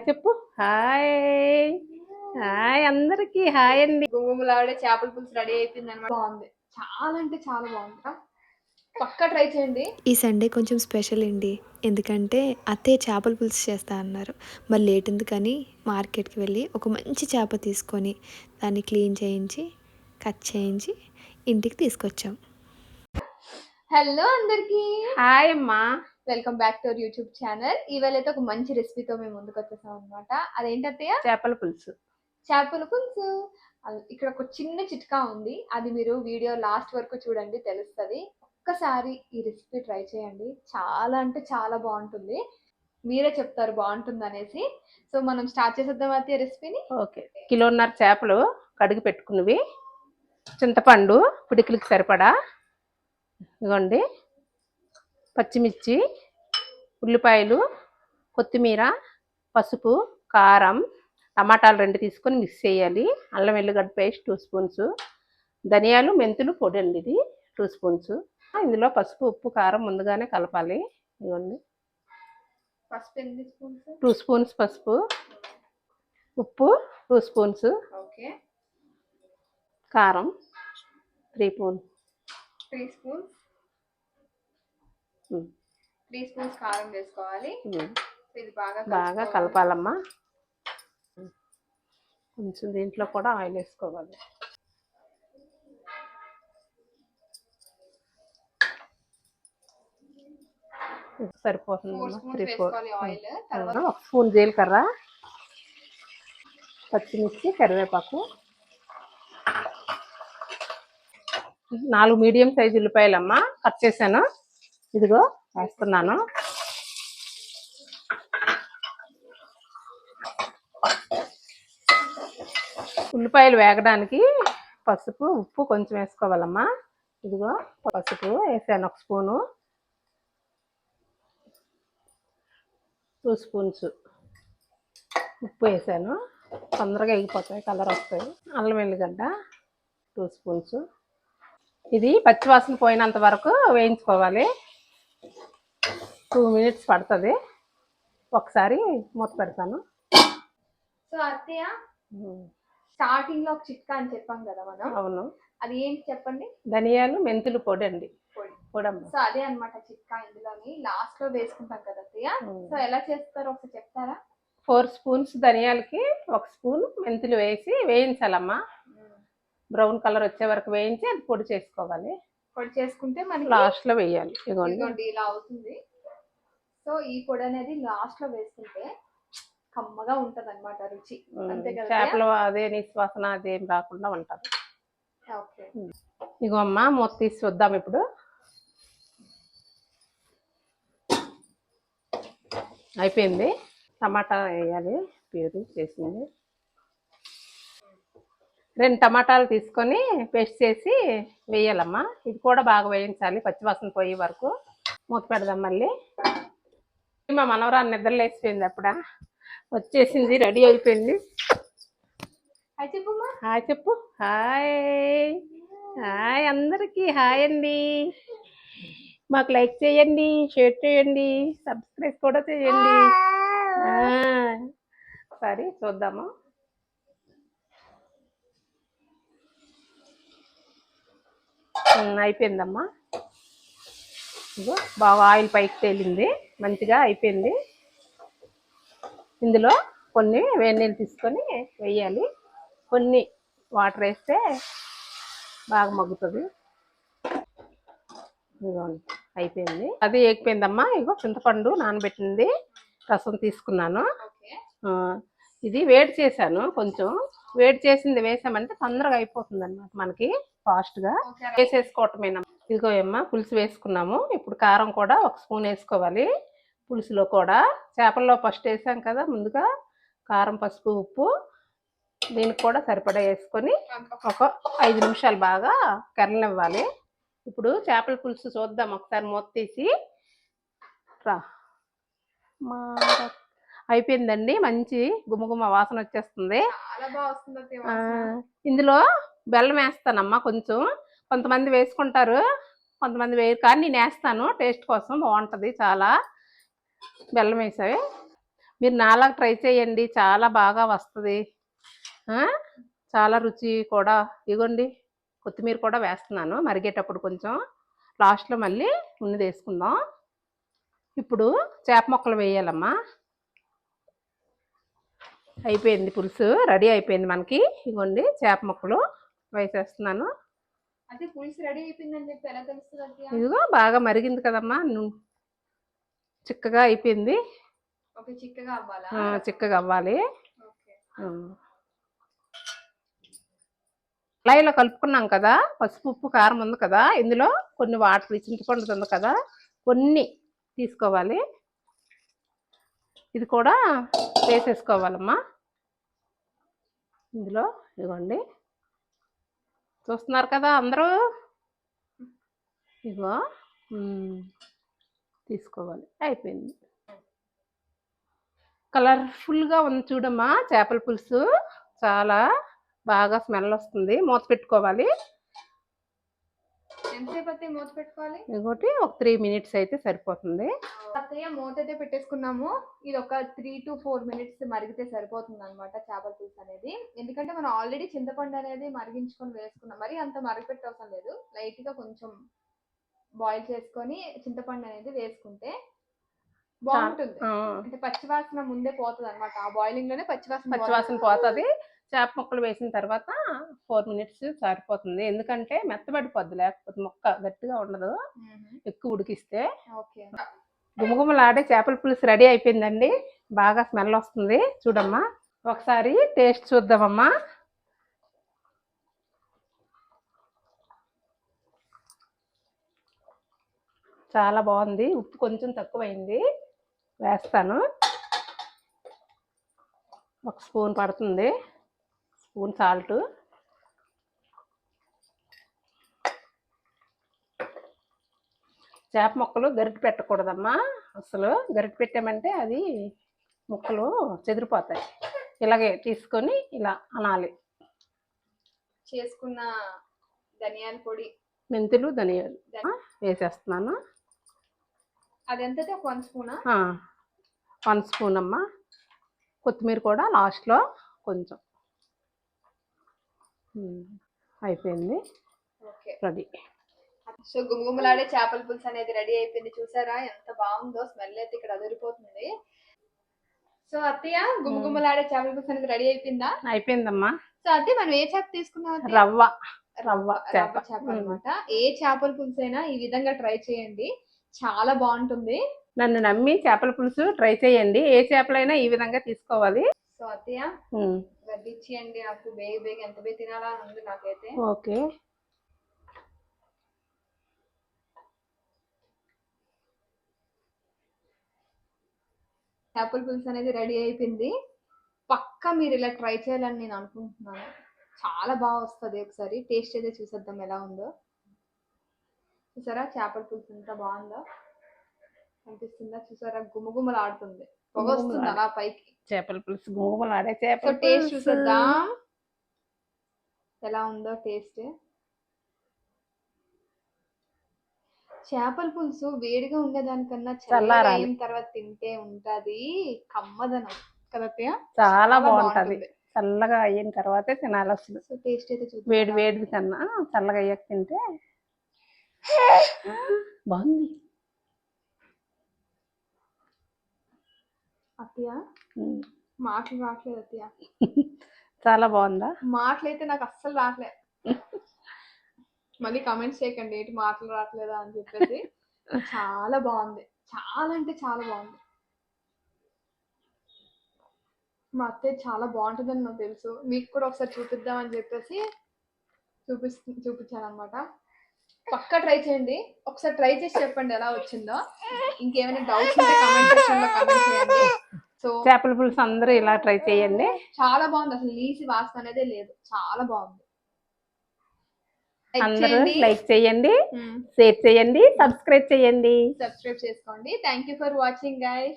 చెప్పు hi. Hi అందరికి hi అండి. గుమ్మలాడే చేపల పులుసు రెడీ అయిపోయింది అనమాట. బాగుంది, చాలా అంటే చాలా బాగుంది. పక్కా ట్రై చేయండి. ఈ సండే కొంచెం స్పెషల్ అండి. ఎందుకంటే అత్తయ్య చేపల పులుసు చేస్తా అన్నారు. మరి లేట్ ఎందుకని మార్కెట్కి వెళ్ళి ఒక మంచి చేప తీసుకొని దాన్ని క్లీన్ చేయించి కట్ చేయించి ఇంటికి తీసుకొచ్చాం. హలో అందరికి, హాయ్ అమ్మా. Welcome back to our YouTube channel. ఇవాళ అయితే ఒక మంచి రెసిపీతో మేము ముందుకు వచ్చేసాం అనమాట. అదేంటి అత్తయ్య? చేపల పులుసు. చేపల పులుసు. ఇక్కడ ఒక చిన్న చిట్కా ఉంది, అది మీరు వీడియో లాస్ట్ వరకు చూడండి, తెలుస్తుంది. ఒక్కసారి ఈ రెసిపీ ట్రై చేయండి, చాలా అంటే చాలా బాగుంటుంది. మీరే చెప్తారు బాగుంటుంది అనేసి. సో మనం స్టార్ట్ చేసేద్దాం అత్తయ్య రెసిపీని. ఓకే, కిలోన్నర చేపలు కడిగి పెట్టుకున్నవి, చింతపండు పిడికిలికి సరిపడా, ఇదిగోండి పచ్చిమిర్చి, ఉల్లిపాయలు, కొత్తిమీర, పసుపు, కారం, టమాటాలు 2 తీసుకొని మిక్స్ చేయాలి. అల్లం వెల్లిగడ్డ పేస్ట్ 2 స్పూన్స్, ధనియాలు మెంతులు పొడి అండి ఇది 2 స్పూన్స్. ఇందులో పసుపు ఉప్పు కారం ముందుగానే కలపాలి. ఇదిగోండి పసుపు ఎన్ని స్పూన్స్? 2 స్పూన్స్ పసుపు, ఉప్పు 2 స్పూన్స్, ఓకే, కారం 3 స్పూన్స్. 3 స్పూన్స్. 3 స్పూన్స్ కారం వేసుకోవాలి. ఇది బాగా కలపాలమ్మా. కొంచెం దీంట్లో కూడా ఆయిల్ వేసుకోవాలి. సరిపోతుంది. 1 స్పూన్ జీలకర్ర, పచ్చిమిర్చి, కరివేపాకు, 4 మీడియం సైజు ఉల్లిపాయలమ్మా కట్ చేశాను, ఇదిగో వేస్తున్నాను. ఉల్లిపాయలు వేగడానికి పసుపు ఉప్పు కొంచెం వేసుకోవాలమ్మా. ఇదిగో పసుపు వేసాను 1 స్పూను, 2 స్పూన్స్ ఉప్పు వేసాను, తొందరగా ఎగిపోతాయి, కలర్ వస్తాయి. అల్లం వెల్లిగడ్డ 2 స్పూన్స్. ఇది పచ్చివాసన పోయినంత వరకు వేయించుకోవాలి. 2 మినిట్స్ పడుతుంది. ఒకసారి మూత పెడతాను. సో అత్తయ్య, స్టార్టింగ్ లో ఒక చిట్కా అని చెప్పాం కదా మనం. అవును, అది ఏంటి చెప్పండి? ధనియాలు మెంతులు పొడి అండి. పొడమ్మ. సో అదే అనమాట చిట్కా. ఇందులోని లాస్ట్ లో వేసుకుంటాం కదా అత్తయ్య. సో ఎలా చేస్తారో ఒకసారి చెప్తారా? 4 స్పూన్స్ ధనియాలకి 1 స్పూన్ మెంతులు వేసి వేయించాలమ్మా. బ్రౌన్ కలర్ వచ్చే వరకు వేయించి అది పొడి చేసుకోవాలి. పొడి చేసుకుంటే మనకి లాస్ట్ లో వేయాలి. ఇదిగోండి ఇలా అవుతుంది. సో ఈ పొడి అనేది లాస్ట్ లో వేసుకుంటే కమ్మగా ఉంటది అనమాట రుచి. అంతే కదా, చేపలు అదే నిశ్వాసన అదేం రాకుండా ఉంటది. ఓకే, ఇగో అమ్మ మూత తీసి చూద్దాం ఇప్పుడు. అయిపోయింది. టమాటా వేయాలి, ప్యూరీ చేసింది. 2 టమాటాలు తీసుకొని పేస్ట్ చేసి వేయాలమ్మా. ఇది కూడా బాగా వేయించాలి, పచ్చివాసన పోయే వరకు. మూత పెడదాం మళ్ళీ. మా మనవరాన్ని నిద్రలేసిపోయింది, అప్పుడ వచ్చేసింది, రెడీ అయిపోయింది. హాయ్ చెప్పమ్మా. హాయ్ చెప్పు హాయ్. హాయ్ అందరికి హాయ్ అండి. మాకు లైక్ చేయండి, షేర్ చేయండి, సబ్స్క్రైబ్ కూడా చేయండి. సరే చూద్దాము. అయిపోయిందమ్మా. ఇగో బాగా ఆయిల్ పైకి తేలింది, మంచిగా అయిపోయింది. ఇందులో కొన్ని వేడి నీళ్ళు తీసుకొని వేయాలి. కొన్ని వాటర్ వేస్తే బాగా మగ్గుతుంది. ఇదిగోండి అయిపోయింది. అది ఏగిపోయిందమ్మా. ఇగో చింతపండు నానబెట్టింది రసం తీసుకున్నాను. ఇది వేడి చేశాను, కొంచెం వేడి చేసింది వేసామంటే తొందరగా అయిపోతుంది అనమాట, మనకి ఫాస్ట్గా వేసేసుకోవటమేనా. ఇదిగో అమ్మ పులుసు వేసుకున్నాము. ఇప్పుడు కారం కూడా 1 స్పూన్ వేసుకోవాలి. పులుసులో కూడా చేపల్లో ఫస్ట్ వేసాం కదా ముందుగా, కారం పసుపు ఉప్పు దీనికి కూడా సరిపడా వేసుకొని ఒక 5 నిమిషాలు బాగా కెరలనివ్వాలి. ఇప్పుడు చేపల పులుసు చూద్దాం ఒకసారి మూత తీసి. రా అయిపోయిందండి, మంచి గుమగుమ వాసన వచ్చేస్తుంది. ఇందులో బెల్లం వేస్తానమ్మా కొంచెం. కొంతమంది వేసుకుంటారు, కొంతమంది వేయరు, కానీ నేను వేస్తాను టేస్ట్ కోసం, బాగుంటుంది చాలా. బెల్లం వేసావి. మీరు నాలాగా ట్రై చేయండి, చాలా బాగా వస్తుంది. చాలా రుచి కూడా. ఇగోండి కొత్తిమీర కూడా వేస్తున్నాను మరిగేటప్పుడు కొంచెం. లాస్ట్లో మళ్ళీ ఉన్నది వేసుకుందాం. ఇప్పుడు చేప ముక్కలు వేయాలమ్మా. అయిపోయింది పులుసు, రెడీ అయిపోయింది మనకి. ఇగోండి చేప ముక్కలు వేసేస్తున్నాను. అంటే పులుసు రెడీ అయిపోయిందని చెప్పి ఎలా తెలుస్తుంది? ఇదిగో బాగా మరిగింది కదమ్మా, చిక్కగా అయిపోయింది. ఓకే, చిక్కగా అవ్వాలా? చిక్కగా అవ్వాలి. ఓకే. అలా ఇలా కలుపుకున్నాం కదా, పసుపు ఉప్పు కారం ఉంది కదా, ఇందులో కొన్ని వాటర్ చింతపండు ఉంది కదా కొన్ని తీసుకోవాలి. ఇది కూడా వేసేసుకోవాలమ్మా ఇందులో. ఇదిగోండి చూస్తున్నారు కదా అందరూ, ఇదిగో తీసుకోవాలి. అయిపోయింది. కలర్ఫుల్గా ఉంది చూడమ్మా చేపల పులుసు, చాలా బాగా స్మెల్ వస్తుంది. మూత పెట్టుకోవాలి. ఎంతసేపు అయితే మూత పెట్టుకోవాలి? ఇంకోటి ఒక 3 minutes అయితే సరిపోతుంది. అత్తయ్య మూత అయితే పెట్టేసుకున్నాము. ఇది ఒక 3 to 4 minutes మరిగితే సరిపోతుంది అనమాట చేపల పులుసు అనేది. ఎందుకంటే మనం ఆల్రెడీ చింతపండు అనేది మరిగించుకొని వేసుకున్నాం. మరి అంత మరిగిపెట్టే అవసరం లేదు, లైట్ గా కొంచెం బాయిల్ చేసుకొని చింతపండు అనేది వేసుకుంటే బాగుంటుంది. అంటే పచ్చివాసన ముందే పోతుంది అనమాట. ఆ బాయిలింగ్ లోనే పచ్చివాసన పోతుంది. చేప ముక్కలు వేసిన తర్వాత 4 minutes సరిపోతుంది. ఎందుకంటే మెత్తబడిపోద్ది, లేకపోతే ముక్క గట్టిగా ఉండదు ఎక్కువ ఉడికిస్తే. గుమగుమలాడే చేపల పులుసు రెడీ అయిపోయిందండి. బాగా స్మెల్ వస్తుంది చూడమ్మా. ఒకసారి టేస్ట్ చూద్దామమ్మా. చాలా బాగుంది. ఉప్పు కొంచెం తక్కువైంది, వేస్తాను. 1 స్పూన్ పడుతుంది, స్పూన్ సాల్ట్. చేప ముక్కలు గరిటె పెట్టకూడదమ్మా అసలు. గరిటె పెట్టామంటే అది ముక్కలు చెదిరిపోతాయి. ఇలాగే తీసుకొని ఇలా అనాలి. చేసుకున్న ధనియాల పొడి, మెంతులు, ధనియాలు వేసేస్తున్నాను. అది ఎంత? 1 స్పూనా? 1 స్పూన్ అమ్మా. కొత్తిమీర కూడా లాస్ట్లో కొంచెం. అయిపోయింది, రెడీ. సో గుమగుమలాడే చేపల పులుసు అనేది రెడీ అయిపోయింది. చూసారా ఎంత బాగుందో, స్మెల్ అయితే ఇక్కడ అదిరిపోతుంది. సో అత్తయ్య, గుమగుమలాడే చేపల పులుసు అనేది రెడీ అయిపోయిందా? అయిపోయిందమ్మా. సో అత్తయ్య మనం ఏ చేప తీసుకున్నాం? రవ్వ చేప అనమాట. ఏ చేపల పులుసు అయినా ఈ విధంగా ట్రై చేయండి, చాలా బాగుంటుంది. నన్ను నమ్మి చేపల పులుసు ట్రై చేయండి. ఏ చేపలైనా ఈ విధంగా తీసుకోవాలి. సో అత్తయ్య వడ్డిచ్చేయండి నాకు. బేగ ఎంత బే తినాలా అని ఉంది నాకైతే. ఓకే. చేపల పులుసు అనేది రెడీ అయిపోయింది. పక్కా మీరు ఇలా ట్రై చేయాలని నేను అనుకుంటున్నాను. చాలా బాగా వస్తుంది. ఒకసారి టేస్ట్ అయితే చూసేద్దాం ఎలా ఉందో. చూసారా చేపల పులుసు ఎంత బాగుందో అనిపిస్తుందా? చూసారా గుమగుమలాడుతుంది, పొగ వస్తుంది అలా పైకి. చేపల పులుసు గుమగుమలాడే చేపల పులుసు. టేస్ట్ చూసేద్దాం ఎలా ఉందో టేస్ట్. చేపల పులుసు వేడిగా ఉండేదానికన్నా చల్లగా అయిన తర్వాత తింటే ఉంటది కమ్మదనం కదా. చాలా బాగుంటది. చల్లగా అయిన తర్వాతే తినాలి అసలు. సో టేస్ట్ అయితే చూద్దాం. వేడి వేడి కన్నా చల్లగా అయ్యాక తింటే బాగుంది. అత్తయ్య మాటలు రావట్లేదు అత్తయ్య. చాలా బాగుందా? మాటలు అయితే నాకు అస్సలు రావట్లేదు. మళ్ళీ కామెంట్స్ చేయకండి ఏంటి మాటలు రావట్లేదా అని చెప్పేసి. చాలా బాగుంది, చాలా అంటే చాలా బాగుంది. మా అత్తయ్య చాలా బాగుంటుందని నాకు తెలుసు. మీకు కూడా ఒకసారి చూపిద్దామని చెప్పేసి చూపించాను అనమాట. పక్కా ట్రై చేయండి. ఒకసారి ట్రై చేసి చెప్పండి ఎలా వచ్చిందో. ఇంకేమైనా డౌట్స్ ఉంటే కామెంట్ సెక్షన్ లో కామెంట్ చేయండి. సో చేపల పులుసు అందరూ ఇలా ట్రై చేయండి. చాలా బాగుంది, అసలు నీసి వాసన అనేది లేదు. చాలా బాగుంది. అందరూ లైక్ చేయండి, షేర్ చేయండి, సబ్స్క్రైబ్ చేయండి. సబ్స్క్రైబ్ చేసుకోండి. Thank you for watching guys.